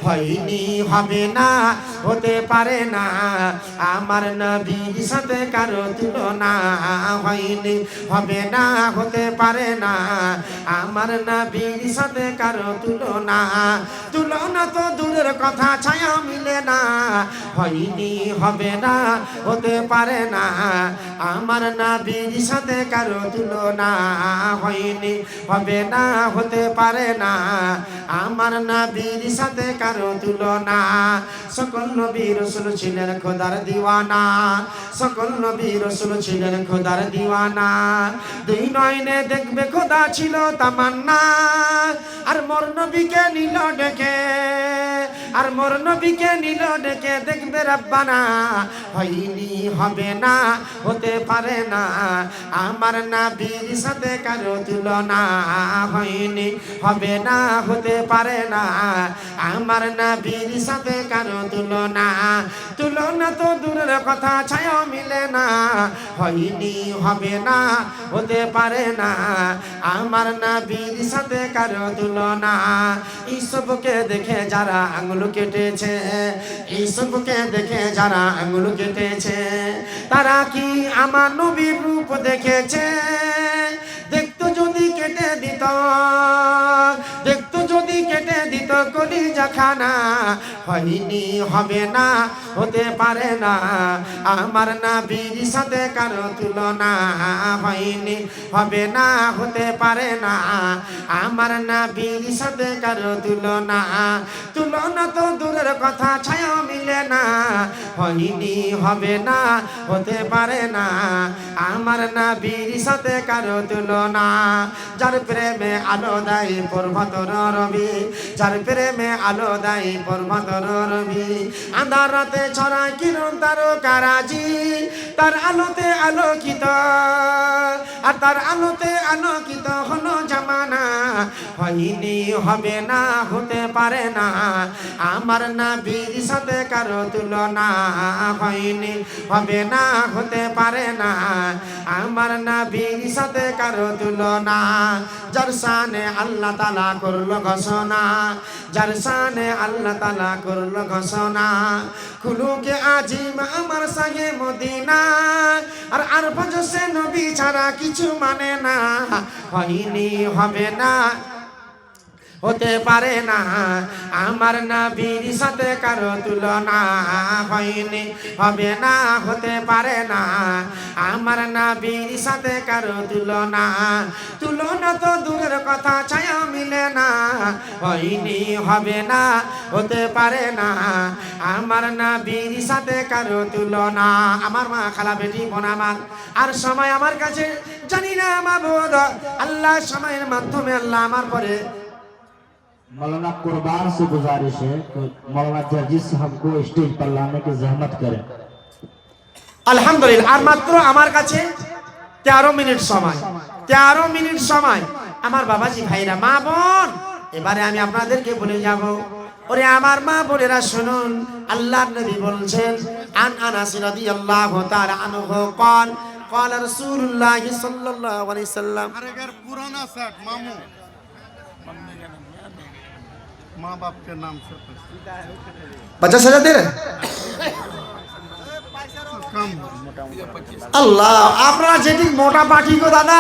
হয়নি হবে না হতে পারে না আমার নবীর সাথে কারো তুলনা হয়নি হবে না হতে পারে না আমার নবীর সাথে কারো তুলনা তুলনা তো দূরের কথা ছায়া মিলে না হয়নি হবে না হতে পারে না আমার নবীর সাথে কারো তুলনা হয়নি হবে না হতে পারে না আমার নবীর সাথে কারো তুলনা সকল নবী রাসূল ছিলেন খোদার দিওয়ানা সকল নবী রাসূল ছিলেন খোদার দিওয়ানা দুই নয়নে দেখবে খোদা ছিল তামান্না আর মোর নবীকে নিল ডেকে আর মোর নবীকে নিল ডেকে দেখবে রব্বানা হয়নি হবে না হতে পারে না আমার নবীর সাথে কারো তুলনা হয়নি হবে না হতে পারে না আমার নবীর সাথে কারো তুলনা তুলনা তো দূরের কথা ছায়া মিলে না হয়নি হবে না হতে পারে না আমার নবীর সাথে কারো তুলনা এইসবকে দেখে যারা আঙুল কেটেছে এইসবকে দেখে যারা আঙুল কেটেছে তারা কি আমার নবীর রূপ দেখেছে দেখতো যদি কেটে দিত দেখতো যদি কেটে দিত কলিজা খানা হয়নি হবে না হতে পারে না আমার নবীর সাথে কারো তুলনা হয়নি হবে না হতে পারে না আমার নবীর সাথে কারো তুলনা তুলনা তো দূরের কথা ছায়া মিলে না হয়নি হবে না হতে পারে না আমার নবীর সাথে কারো তুলনা যার প্রেমে আলো দেয় পর্বতর রবি যার প্রেমে আলো দেয় পর্বতর রবি আন্ধারাতে ছড়ায় কিরণ তারকারাজি তার আলোতে আলোকিত আর তার আলোতে আলোকিত হলো জামানা হয়নি হবে না হতে পারে না আমার নবীর সাথে কারো তুলনা হয়নি হবে না হতে পারে না আমার নবীর সাথে কারো তুলনা যার শানে আল্লাহ তাআলা করলো ঘোষণা যার শানে আল্লাহ তাআলা করলো ঘোষণা খুলুকে আজিম আমার সাগে মদিনা আর বজসে নবী ছাড়া কিছু মানে না হয়নি হবে না হতে পারে না আমার নবীর সাথে কারো তুলনা হয়নি হবে না হতে পারে না আমার নবীর সাথে কারো তুলনা তুলনা তো দূরের কথা ছায়া মিলে না হয়নি হবে না হতে পারে না আমার নবীর সাথে কারো তুলনা আমার মা খালা বেটি বোন আমার আর সময় আমার কাছে জানি না মাবুদ আল্লাহ সময়ের মাধ্যমে আল্লাহ আমার পরে मौलाना कुर्बान से गुजारिश है कि मौलाना जर्जिस हमको स्टेज पर लाने की जहमत करें। আলহামদুলিল্লাহ আর মাত্র আমার কাছে 13 মিনিট সময় 13 মিনিট সময় আমার বাবাজি ভাইরা মা বোন এবারে আমি আপনাদেরকে বলে যাব ওরে আমার মা বোনেরা শুনুন আল্লাহর নবী বলছেন আন আনাস রাদিয়াল্লাহু তাআলা আনহু قال قال رسول الله صلى الله عليه وسلم अगर पुराना सेट मामू माँ बाप के नाम से 50,000 दे रहे कम আল্লাহ আপনারা যেটি মোটা পাঠি গো দাদা